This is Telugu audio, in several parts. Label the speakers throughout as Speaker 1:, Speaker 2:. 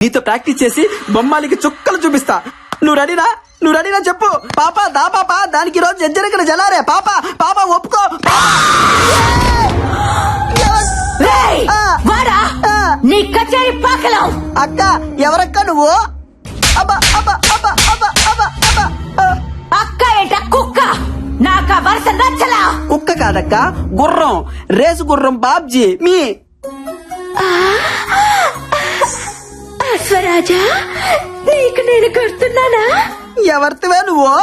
Speaker 1: నీతో ప్రాక్టీస్ చేసి బొమ్మాలికి చుక్కలు చూపిస్తా. నువ్వు రెడీనా చెప్పు. పాపా దా పాపా, దానికి రోజు జజ్జరకన జలారే. పాపా పాపా ఒప్పుకో.
Speaker 2: నీ కచేరీ పాకలం.
Speaker 1: అక్క ఎవరక్క నువ్వు? అబ్బా అబ్బా అబ్బా అబ్బా అబ్బా అబ్బా.
Speaker 2: అక్క ఏంట కుక్క? నాకా వరుస నచ్చలా.
Speaker 1: కుక్క కాదక్క, గుర్రం, రేసు గుర్రం బాబ్జీ మీ.
Speaker 2: అశ్వరాజా, నీకు నేను గుర్తున్నానా?
Speaker 1: ఎవరితివే నువ్వు?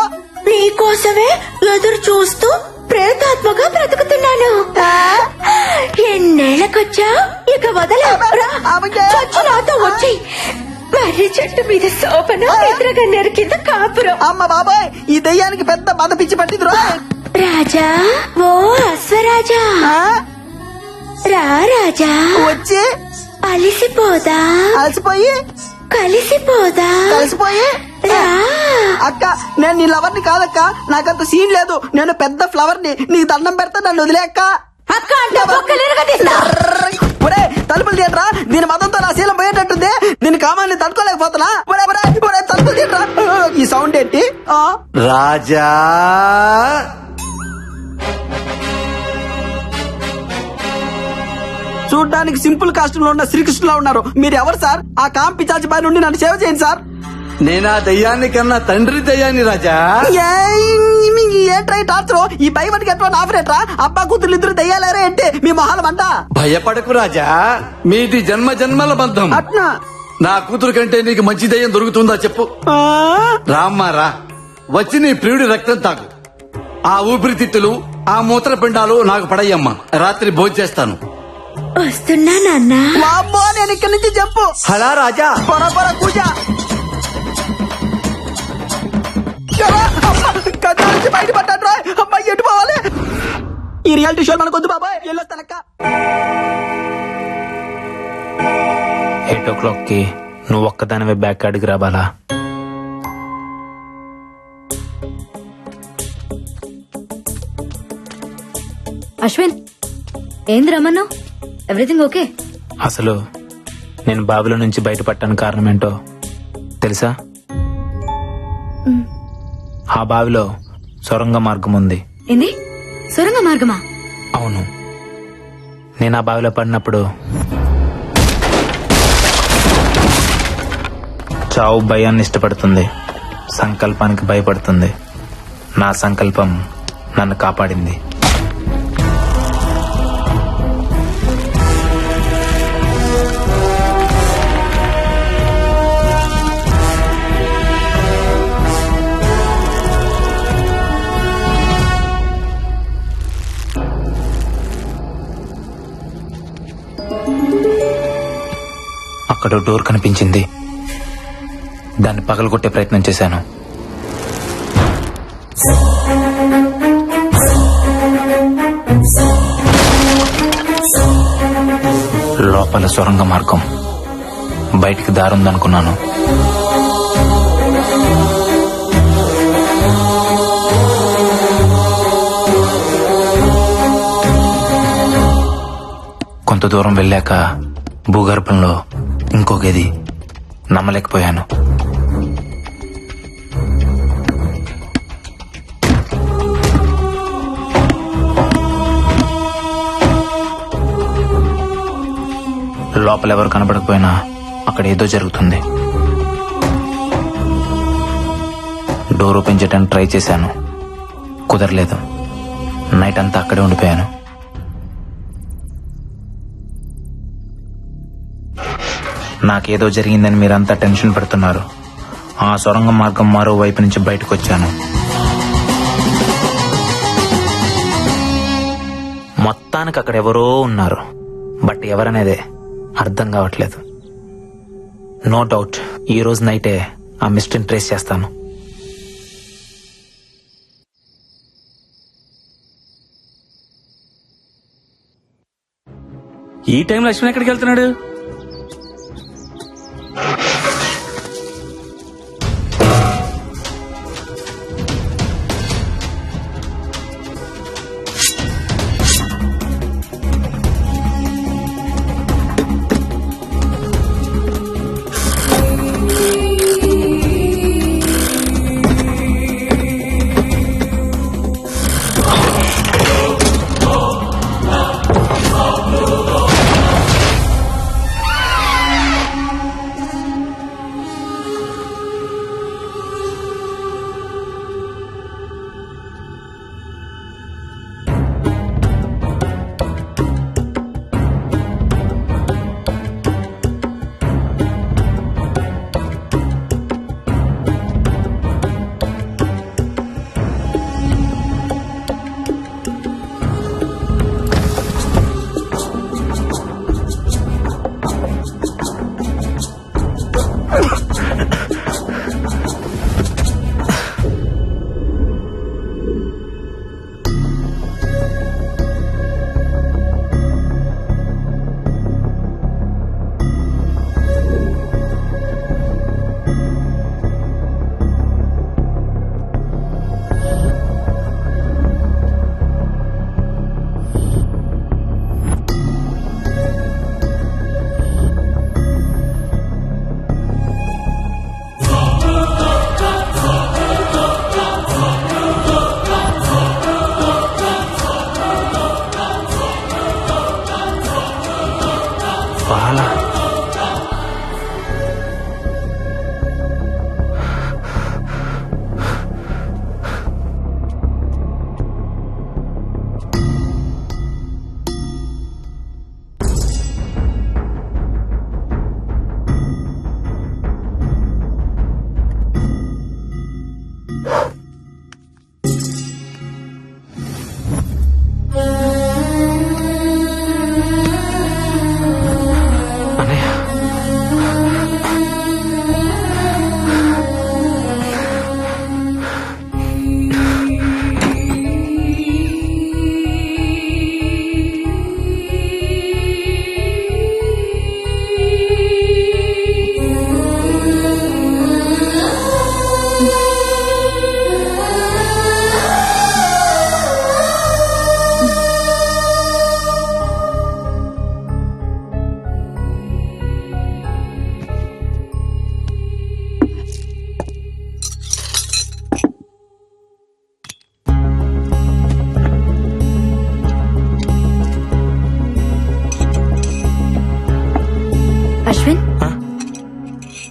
Speaker 2: నీకోసమే ఎదురు చూస్తూ ప్రేతాత్మగా బ్రతుకుతున్నాను. ఎన్నేళ్ళకొచ్చా? ఇక వదలా. చచ్చు నాతో వచ్చి మర్రి చెట్టు మీద సోపన ఎదురుగా నెరికింద కాపురం.
Speaker 1: అమ్మ బాబాయ్, ఈ దెయ్యానికి పెద్ద మద పిచ్చి పట్టింది.
Speaker 2: రాజా, ఓ అశ్వరాజా, రా రాజా.
Speaker 1: వచ్చి
Speaker 2: అలిసిపోదా?
Speaker 1: అలసిపోయి
Speaker 2: కలిసిపోయి రా.
Speaker 1: అక్క నేను నీ లవర్ ని కాదక్క, నాకంత సీన్ లేదు. నేను పెద్ద ఫ్లవర్ ని, నీకు దండం పెడతా, నన్ను వదిలే అక్క.
Speaker 2: అక్క అంటే బొక్కలేరుగా.
Speaker 1: ఒరే తలుపులు తీయట్రా, దీని మతంతో నా శీలం పోయేటట్టుంది. దీని కామాన్ని తట్టుకోలేకపోతున్నా. తలుపులు తీయట్రా. ఈ సౌండ్ ఏంటి?
Speaker 3: రాజా
Speaker 1: చూడ్డానికి సింపుల్ కాస్ట్యూమ్ లో ఉన్న శ్రీకృష్ణులా ఉన్నారు. మీరు ఎవరు సార్? ఆ కాంపి చాచి బారి నుండి నన్ను సేవ చేయండి సార్.
Speaker 3: నేనా దయ్యాన్ని కన్నా తండ్రి దయ్యాన్ని రాజా.
Speaker 1: ఏంట్రై టార్చర్? ఈ భయపడికి ఎట్లా ఆఫరేట్రా? అబ్బా కూతురు ఇద్దరు దయ్యాలేరే అంటే మీ మొహాలం అంట.
Speaker 3: భయపడకు రాజా, మీది జన్మ జన్మల బంధం.
Speaker 1: అట్నా?
Speaker 3: నా కూతురు కంటే నీకు మంచి దయ్యం దొరుకుతుందా చెప్పు. రామ్మా రా, వచ్చి నీ ప్రియుడి రక్తం తాగు. ఆ ఊపిరితిత్తులు, ఆ మూత్రపిండాలు నాకు పడయ్యమ్మా. రాత్రి భోంచేస్తాను.
Speaker 2: వస్తున్నా నాన్న.
Speaker 1: మా అమ్మో, నేను ఇక్కడి నుంచి చెప్పు.
Speaker 3: హలా రాజా.
Speaker 1: పొర కూజ నుంచి బయట పడ్డాడు రా. అమ్మాయి ఎటు పోవాలి? ఈ రియాలిటీ షో మనకొద్దు బాబాయ్, వెళ్ళొస్తానక్క.
Speaker 4: 8 o'clock కి నువ్వు ఒక్కదానివే బ్యాక్ అడిగి రావాలా?
Speaker 5: అశ్విన్, ఏంది రమ్మన్నావు? Everything okay?
Speaker 4: అసలు నేను బావిలో నుంచి బయటపడటానికి కారణం ఏంటో తెలుసా? ఆ బావిలో సొరంగ మార్గం ఉంది.
Speaker 5: ఏంది? సొరంగ మార్గమా?
Speaker 4: అవును. నేను ఆ బావిలో పడినప్పుడు చావు భయాన్ని ఇష్టపడుతుంది, సంకల్పానికి భయపడుతుంది. నా సంకల్పం నన్ను కాపాడింది. అక్కడ డోర్ కనిపించింది. దాన్ని పగలగొట్టే ప్రయత్నం చేశాను. లోపల సొరంగ మార్గం, బయటికి దారుందనుకున్నాను. కొంత దూరం వెళ్ళాక భూగర్భంలో ఇంకో గది. నమ్మలేకపోయాను. లోపల ఎవరు కనబడకపోయినా అక్కడ ఏదో జరుగుతుంది. డోర్ ఓపెన్ చేయడానికి ట్రై చేశాను, కుదరలేదు. నైట్ అంతా అక్కడే ఉండిపోయాను. నాకేదో జరిగిందని మీరంతా టెన్షన్ పడుతున్నారు. ఆ సొరంగ మార్గం మరో వైపు నుంచి బయటకు వచ్చాను. మొత్తానికి అక్కడ ఎవరో ఉన్నారు, బట్ ఎవరనేదే అర్థం కావట్లేదు. నో డౌట్ ఈ రోజు నైటే ఆ మిస్టరీని ట్రేస్ చేస్తాను.
Speaker 6: ఈ టైం లక్ష్మణ్ ఎక్కడికి వెళ్తున్నాడు?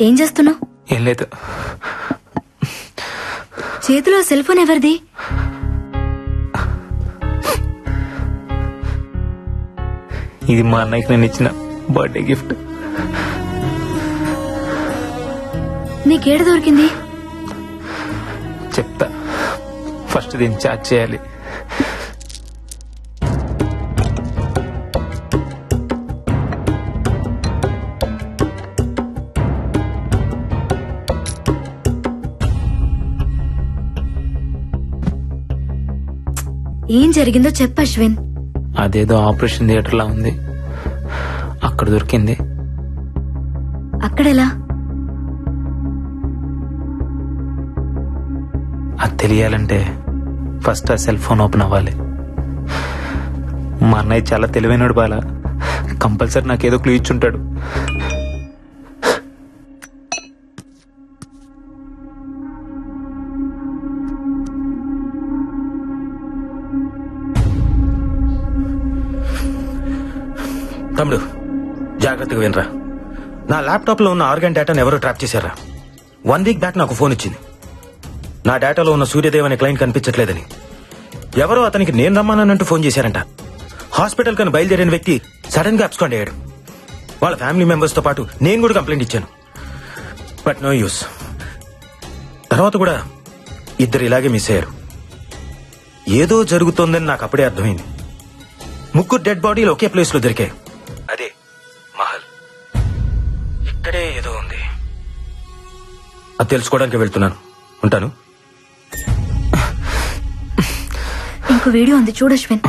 Speaker 5: ఏం చేస్తున్నావు?
Speaker 4: ఏం లేదు.
Speaker 5: చేతిలో సెల్ ఫోన్ ఎవరిది?
Speaker 4: ఇది మా అన్నయ్యకి నేను ఇచ్చిన బర్త్డే గిఫ్ట్.
Speaker 5: నీకేడ దొరికింది?
Speaker 4: చెప్తా, ఫస్ట్ దీన్ని చార్జ్ చేయాలి.
Speaker 5: ఏం జరిగిందో చెప్పు అశ్విన్.
Speaker 4: అదేదో ఆపరేషన్ థియేటర్ లా ఉంది, అక్కడ దొరికింది.
Speaker 5: అక్కడెలా?
Speaker 4: అది తెలియాలంటే ఫస్ట్ ఆ సెల్ ఫోన్ ఓపెన్ అవ్వాలి. మా అన్నయ్య చాలా తెలివైనడు బాలా, కంపల్సరీ నాకేదో క్లూ ఇచ్చుంటాడు.
Speaker 7: తమ్ముడు, జాగ్రత్తగా వినరా. నా ల్యాప్టాప్ లో ఉన్న ఆర్గాన్ డేటాను ఎవరో ట్రాప్ చేశారా. 1 వీక్ బ్యాక్ నాకు ఫోన్ ఇచ్చింది. నా డేటాలో ఉన్న సూర్యదేవ్ అనే క్లయింట్ కనిపించట్లేదని. ఎవరో అతనికి నేను రమ్మానంటూ ఫోన్ చేశారంట. హాస్పిటల్ కని బయలుదేరిన వ్యక్తి సడన్ గా అబ్స్కాండ్ అయ్యాడు. వాళ్ళ ఫ్యామిలీ మెంబర్స్ తో పాటు నేను కూడా కంప్లైంట్ ఇచ్చాను, బట్ నో యూస్. తర్వాత కూడా ఇద్దరు ఇలాగే మిస్ అయ్యారు. ఏదో జరుగుతోందని నాకు అప్పుడే అర్థమైంది. 3 డెడ్ బాడీలు ఒకే ప్లేస్ లో దొరికాయి. అదే మహల్. ఇక్కడే ఏదో ఉంది, అది తెలుసుకోవడానికి వెళ్తున్నాను. ఉంటాను.
Speaker 5: ఇంకో వీడియో ఉంది చూడు అశ్విన్.